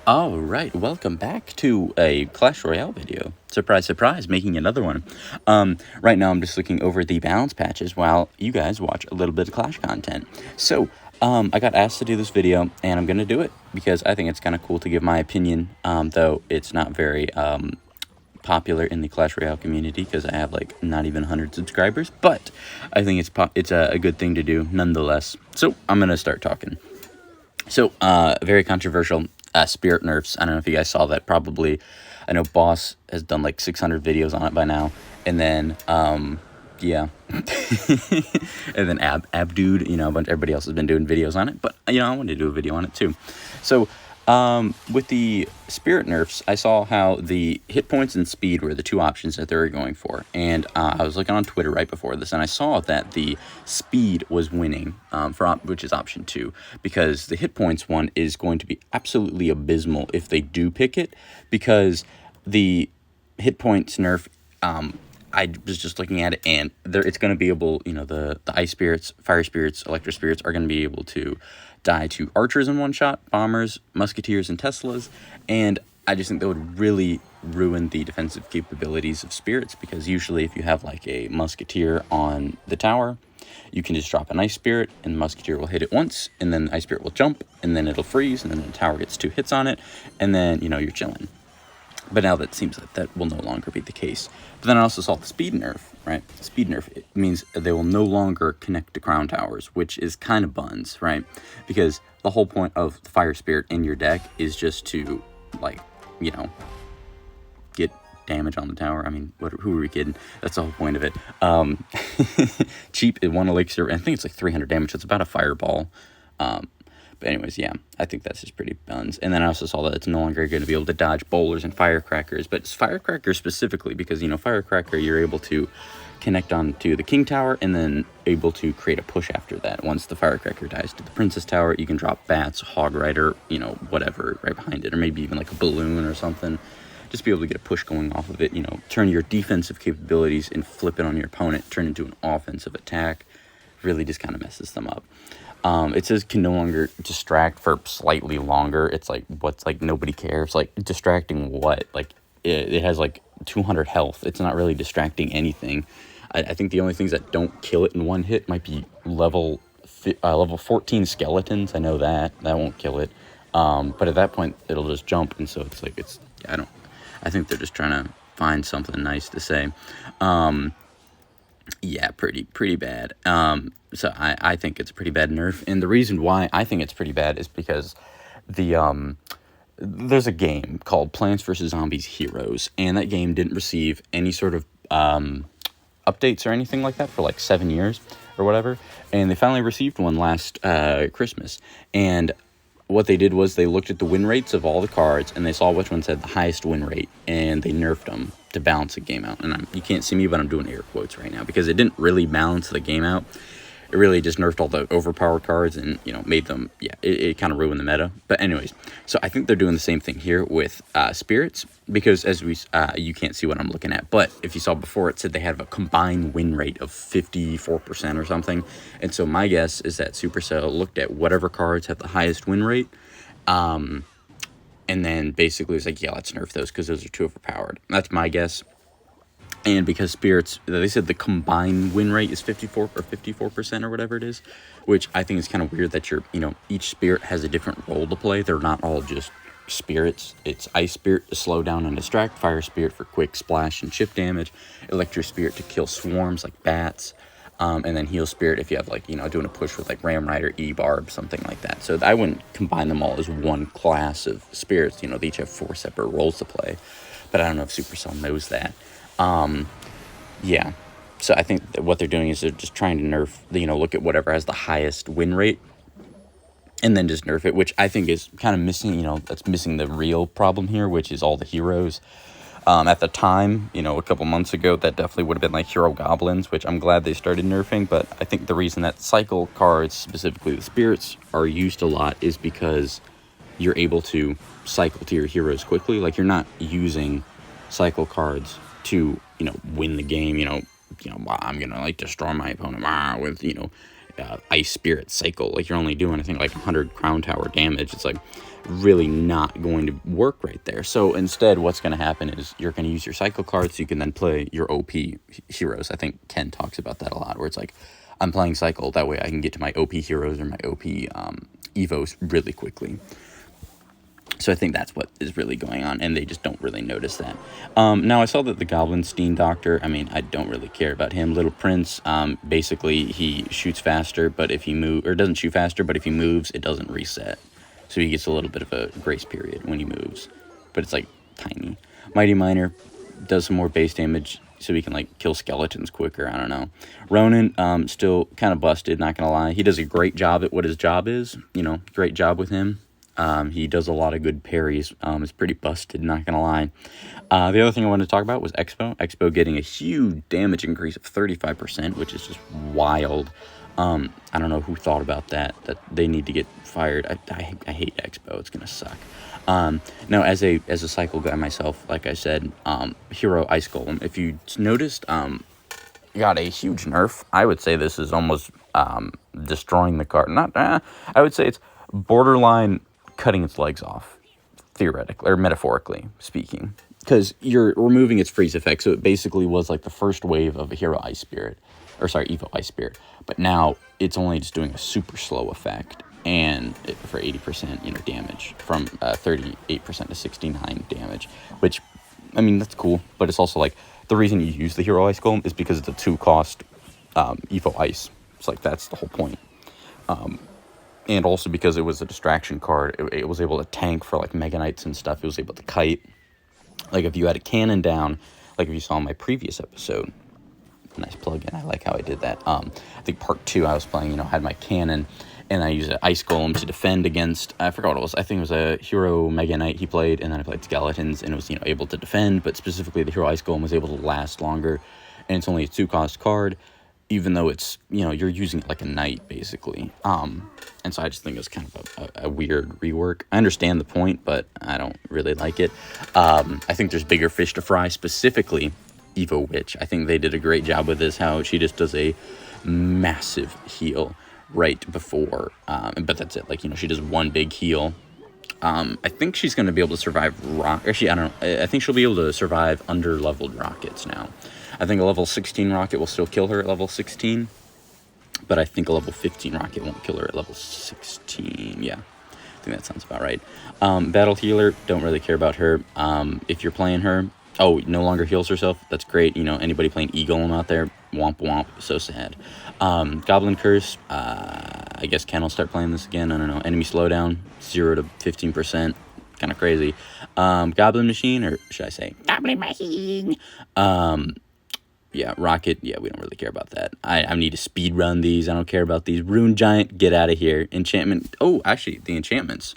Alright, welcome back to a Clash Royale video. Surprise, surprise, making another one. Right now I'm just looking over the balance patches while you guys watch a little bit of Clash content. So, I got asked to do this video, and I'm gonna do it, because I think it's kind of cool to give my opinion, though it's not very, popular in the Clash Royale community, because I have, like, not even 100 subscribers, but I think it's a good thing to do, nonetheless. So, I'm gonna start talking. So, very controversial, Spirit nerfs. I don't know if you guys saw that. Probably, I know Boss has done like 600 videos on it by now, and then, yeah, and then Abdude, a bunch everybody else has been doing videos on it. But I wanted to do a video on it too. So, with the Spirit nerfs, I saw how the hit points and speed were the two options that they were going for. And I was looking on Twitter right before this, and I saw that the speed was winning, which is option 2, because the hit points one is going to be absolutely abysmal if they do pick it, because the hit points nerf, I was just looking at it, and it's going to be able, the ice spirits, fire spirits, electro spirits are going to be able to die to archers in one shot, bombers, musketeers, and Teslas, and I just think that would really ruin the defensive capabilities of spirits, because usually if you have like a musketeer on the tower, you can just drop an ice spirit, and the musketeer will hit it once, and then the ice spirit will jump, and then it'll freeze, and then the tower gets 2 hits on it, and then, you're chilling. But now that seems like that will no longer be the case. But then I also saw the speed nerf, right? Speed nerf, it means they will no longer connect to crown towers, which is kind of buns, right? Because the whole point of the fire spirit in your deck is just to, like, get damage on the tower. I mean, who are we kidding? That's the whole point of it. Cheap at 1 elixir, and I think it's like 300 damage. It's about a fireball. But anyways, yeah, I think that's just pretty buns. And then I also saw that it's no longer going to be able to dodge bowlers and firecrackers, but it's firecrackers specifically, because, firecracker, you're able to connect on to the king tower, and then able to create a push after that. Once the firecracker dies to the princess tower, you can drop bats, hog rider, whatever right behind it, or maybe even like a balloon or something. Just be able to get a push going off of it, turn your defensive capabilities and flip it on your opponent, turn into an offensive attack. Really just kind of messes them up. It says can no longer distract for slightly longer. It's like, what's like, nobody cares. Like, distracting what? Like, it has like 200 health. It's not really distracting anything. I think the only things that don't kill it in one hit might be level 14 skeletons. I know that won't kill it. But at that point, it'll just jump, and so it's like, I think they're just trying to find something nice to say. Yeah, pretty bad. So I think it's a pretty bad nerf, and the reason why I think it's pretty bad is because there's a game called Plants vs. Zombies Heroes, and that game didn't receive any sort of updates or anything like that for like 7 years or whatever, and they finally received one last Christmas, and what they did was they looked at the win rates of all the cards, and they saw which ones had the highest win rate, and they nerfed them to balance the game out. And you can't see me, but I'm doing air quotes right now, because it didn't really balance the game out. It really just nerfed all the overpowered cards and, made them, it kind of ruined the meta. But anyways, so I think they're doing the same thing here with spirits, because as you can't see what I'm looking at, but if you saw before, it said they have a combined win rate of 54% or something. And so my guess is that Supercell looked at whatever cards have the highest win rate, and then basically it's like, yeah, let's nerf those because those are too overpowered. That's my guess. And because spirits, they said the combined win rate is 54% or whatever it is, which I think is kind of weird that each spirit has a different role to play. They're not all just spirits. It's ice spirit to slow down and distract, fire spirit for quick splash and chip damage, electric spirit to kill swarms like bats, and then heal spirit if you have like, doing a push with like Ram Rider, E-Barb, something like that. So I wouldn't combine them all as one class of spirits. They each have 4 separate roles to play, but I don't know if Supercell knows that. Yeah, so I think that what they're doing is they're just trying to nerf, look at whatever has the highest win rate, and then just nerf it, which I think is kind of missing, that's missing the real problem here, which is all the heroes. At the time, a couple months ago, that definitely would have been like hero goblins, which I'm glad they started nerfing, but I think the reason that cycle cards, specifically the spirits, are used a lot is because you're able to cycle to your heroes quickly. Like, you're not using cycle cards to, win the game, I'm gonna like destroy my opponent with, Ice Spirit cycle. Like, you're only doing, I think, like 100 Crown Tower damage. It's like really not going to work right there. So instead, what's going to happen is you're going to use your cycle cards so you can then play your OP heroes. I think Ken talks about that a lot, where it's like, I'm playing cycle, that way I can get to my OP heroes or my OP evos really quickly. So I think that's what is really going on, and they just don't really notice that. Now, I saw that the Goblinstein Doctor, I mean, I don't really care about him. Little Prince, basically, he shoots faster, but if he doesn't shoot faster, but if he moves, it doesn't reset. So he gets a little bit of a grace period when he moves, but it's, like, tiny. Mighty Miner does some more base damage, so he can, like, kill skeletons quicker, I don't know. Ronan, still kind of busted, not gonna lie. He does a great job at what his job is, great job with him. He does a lot of good parries. It's pretty busted, not gonna lie. The other thing I wanted to talk about was Expo. Expo getting a huge damage increase of 35%, which is just wild. I don't know who thought about that they need to get fired. I hate Expo. It's gonna suck. Now, as a cycle guy myself, like I said, Hero Ice Golem, if you noticed, got a huge nerf. I would say this is almost destroying the card. I would say it's borderline cutting its legs off, theoretically or metaphorically speaking, because you're removing its freeze effect. So it basically was like the first wave of a Hero Ice Spirit, Evo Ice Spirit, but now it's only just doing a super slow effect, and for 80% damage, from 38% to 69 damage, which, I mean, that's cool, but it's also like the reason you use the Hero Ice Golem is because it's a 2-cost Evo Ice. It's like that's the whole point. And also because it was a distraction card, it was able to tank for like Mega Knights and stuff. It was able to kite. Like if you had a cannon down, like if you saw in my previous episode, nice plug-in, I like how I did that. I think part 2 I was playing, had my cannon, and I used an Ice Golem to defend against, I forgot what it was, I think it was a Hero Mega Knight he played, and then I played Skeletons, and it was, able to defend, but specifically the Hero Ice Golem was able to last longer, and it's only a 2-cost card, even though it's, you're using it like a knight, basically. And so I just think it was kind of a weird rework. I understand the point, but I don't really like it. I think there's bigger fish to fry, specifically Evo Witch. I think they did a great job with this, how she just does a massive heal right before, but that's it. Like, she does one big heal. I think she's going to be able to survive actually, I don't know. I think she'll be able to survive under-leveled rockets now. I think a level 16 rocket will still kill her at level 16, but I think a level 15 rocket won't kill her at level 16. Yeah, I think that sounds about right. Battle Healer, don't really care about her. If you're playing her, no longer heals herself. That's great. Anybody playing E-Golem out there, womp womp, so sad. Goblin Curse, I guess Ken will start playing this again. I don't know. Enemy slowdown, 0 to 15%. Kind of crazy. Goblin Machine, or should I say Goblin Machine? Yeah, Rocket, yeah, we don't really care about that. I need to speed run these. I don't care about these. Rune Giant, get out of here. Enchantment, actually, the enchantments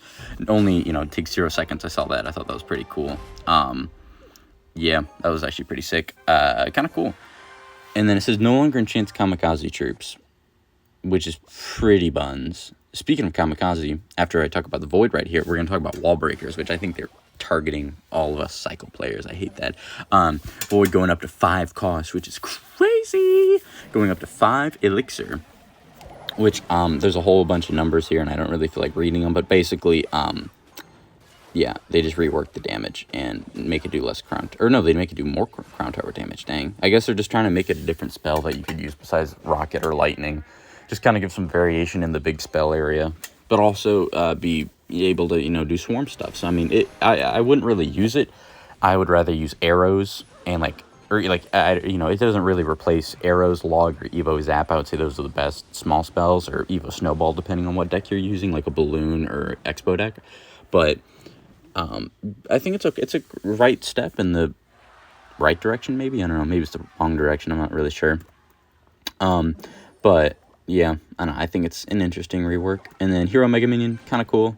only, it takes 0 seconds. I saw that. I thought that was pretty cool. Yeah, that was actually pretty sick. Kind of cool. And then it says, no longer enchants Kamikaze troops, which is pretty buns. Speaking of Kamikaze, after I talk about the Void right here, we're going to talk about Wall Breakers, which I think they're targeting all of us cycle players. I hate that. Void going up to 5 cost, which is crazy. Going up to 5 elixir, which there's a whole bunch of numbers here, and I don't really feel like reading them, but basically, yeah, they just rework the damage and make it do less they make it do more Crown Tower damage. Dang. I guess they're just trying to make it a different spell that you could use besides Rocket or Lightning. Just kind of give some variation in the big spell area, but also be able to, do swarm stuff. So, I mean, I wouldn't really use it. I would rather use arrows and, it doesn't really replace arrows, log, or Evo Zap. I would say those are the best small spells, or Evo Snowball, depending on what deck you're using, like a Balloon or Expo deck. But I think it's a right step in the right direction, maybe. I don't know. Maybe it's the wrong direction. I'm not really sure. But yeah, I don't know. I think it's an interesting rework. And then Hero Mega Minion, kind of cool.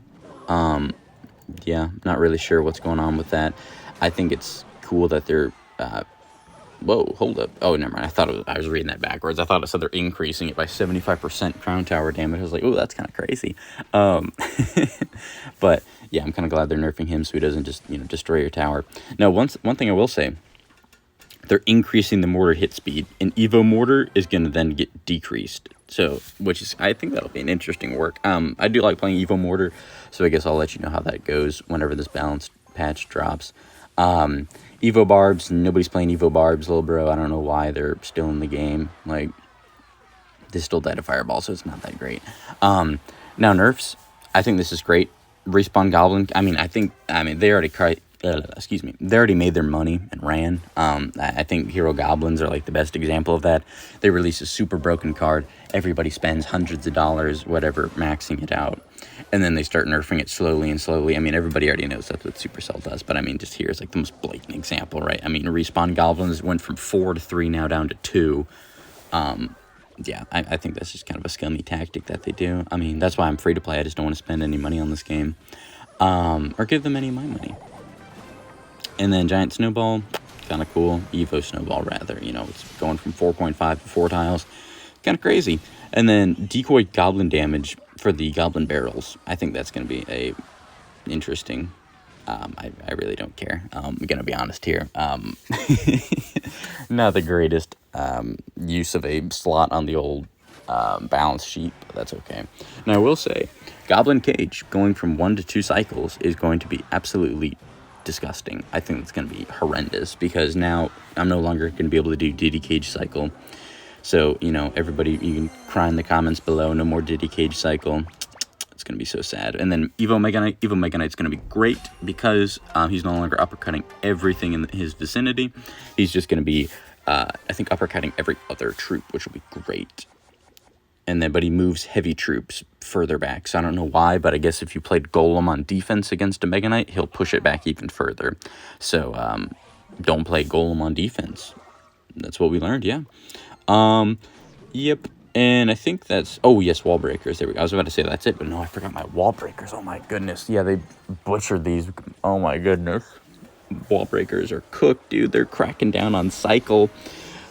Yeah, not really sure what's going on with that. I think it's cool that they're, whoa, hold up. Oh, never mind. I was reading that backwards. I thought it said they're increasing it by 75% Crown Tower damage. I was like, oh, that's kind of crazy. But yeah, I'm kind of glad they're nerfing him so he doesn't just, destroy your tower. Now, one thing I will say, they're increasing the mortar hit speed, and Evo mortar is going to then get decreased. So, which is, I think that'll be an interesting work. I do like playing Evo mortar, so I guess I'll let you know how that goes whenever this balance patch drops. Evo barbs, nobody's playing Evo barbs, little bro. I don't know why they're still in the game. Like, they still died to fireball, so it's not that great. Now nerfs, I think this is great. Respawn Goblin, I mean, they already they already made their money and ran. I think Hero Goblins are like the best example of that. They release a super broken card. Everybody spends hundreds of dollars, whatever, maxing it out. And then they start nerfing it slowly and slowly. I mean, everybody already knows that's what Supercell does. But I mean, just here's like the most blatant example, right? I mean, Respawn Goblins went from 4 to 3, now down to 2. Yeah, I think that's just kind of a scummy tactic that they do. I mean, that's why I'm free to play. I just don't want to spend any money on this game. Or give them any of my money. And then Giant Snowball, kind of cool. Evo Snowball, rather. You know, it's going from 4.5 to 4 tiles. Kind of crazy. And then Decoy Goblin damage for the Goblin Barrels. I think that's going to be a interesting... I really don't care. I'm going to be honest here. Not the greatest use of a slot on the old balance sheet, but that's okay. Now, I will say, Goblin Cage going from 1 to 2 cycles is going to be absolutely disgusting. I think it's going to be horrendous because now I'm no longer going to be able to do Diddy Cage cycle. So, you know, everybody, you can cry in the comments below, no more Diddy Cage cycle. It's going to be so sad. And then Evo Mega Knight's going to be great because he's no longer uppercutting everything in his vicinity. He's just going to be, I think, uppercutting every other troop, which will be great. And then, but he moves heavy troops further back. So I don't know why, but I guess if you played Golem on defense against a Mega Knight, he'll push it back even further. So don't play Golem on defense. That's what we learned, yeah. Yep. And I think that's... Oh, yes, wall breakers. There we go. I was about to say that's it, but no, I forgot my wall breakers. Oh, my goodness. Yeah, they butchered these. Oh, my goodness. Wall breakers are cooked, dude. They're cracking down on cycle.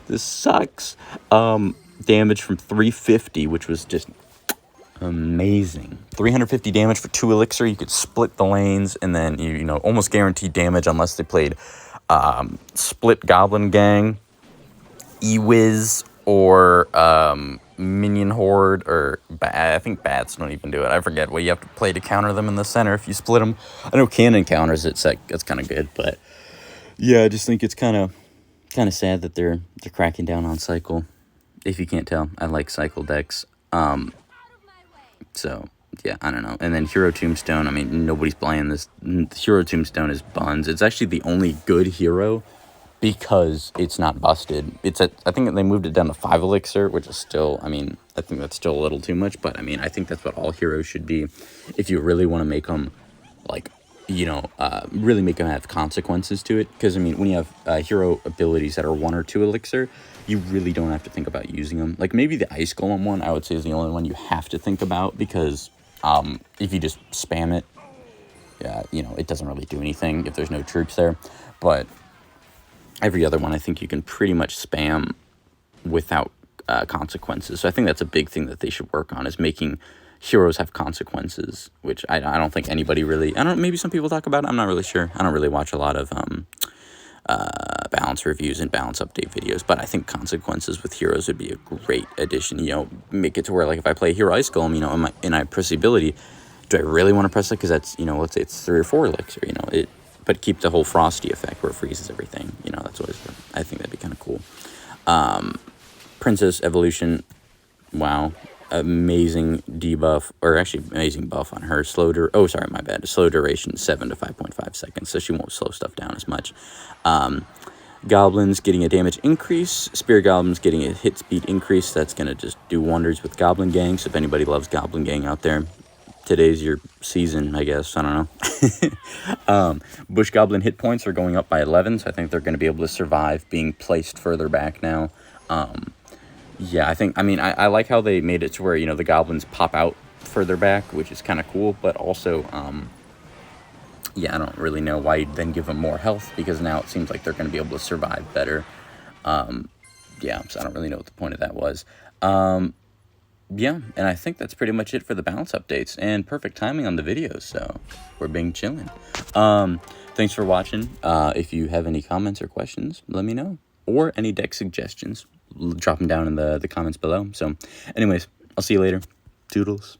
This sucks. Damage from 350, which was just amazing. 350 damage for 2 elixir. You could split the lanes, and then, you know, almost guaranteed damage unless they played Split Goblin Gang, E-Wiz, or Minion Horde, or I think Bats don't even do it. I forget what you have to play to counter them in the center if you split them. I know Cannon counters it, so that's kind of good, but yeah, I just think it's kind of sad that they're cracking down on cycle. If you can't tell, I like cycle decks. So yeah, I don't know. And then Hero Tombstone, I mean, nobody's playing this. Hero Tombstone is buns. It's actually the only good hero because it's not busted. I think they moved it down to 5 elixir, which is still, I mean, I think that's still a little too much, but I mean, I think that's what all heroes should be. If you really want to make them, like, you know, really make them have consequences to it. Because, I mean, when you have hero abilities that are 1 or 2 elixir, you really don't have to think about using them. Like, maybe the Ice Golem one, I would say, is the only one you have to think about, because if you just spam it, you know, it doesn't really do anything if there's no troops there. But every other one, I think you can pretty much spam without consequences. So I think that's a big thing that they should work on, is making heroes have consequences, which I don't think anybody really... maybe some people talk about it. I'm not really sure. I don't really watch a lot of balance reviews and balance update videos, but I think consequences with heroes would be a great addition. You know, make it to where, like, if I play Hero Ice Golem, you know, and I press the ability, do I really want to press it? Because that's, you know, let's say it's 3 or 4 elixir, you know, but keep the whole Frosty effect where it freezes everything. You know, that's always... I think that'd be kind of cool. Princess Evolution, wow. Amazing debuff, or actually amazing buff on her. Slow duration 7 to 5.5 seconds, so she won't slow stuff down as much. Goblins getting a damage increase. Spirit Goblins getting a hit speed increase. That's going to just do wonders with Goblin Gang. So if anybody loves Goblin Gang out there, today's your season, I guess. I don't know. Bush Goblin hit points are going up by 11, so I think they're going to be able to survive being placed further back now. Yeah, I like how they made it to where, you know, the goblins pop out further back, which is kind of cool, but also, yeah, I don't really know why you'd then give them more health, because now it seems like they're going to be able to survive better. Yeah, so I don't really know what the point of that was. Yeah, and I think that's pretty much it for the balance updates, and perfect timing on the videos, so we're being chillin'. Thanks for watching. If you have any comments or questions, let me know. or any deck suggestions, drop them down in the comments below. So anyways, I'll see you later. Toodles.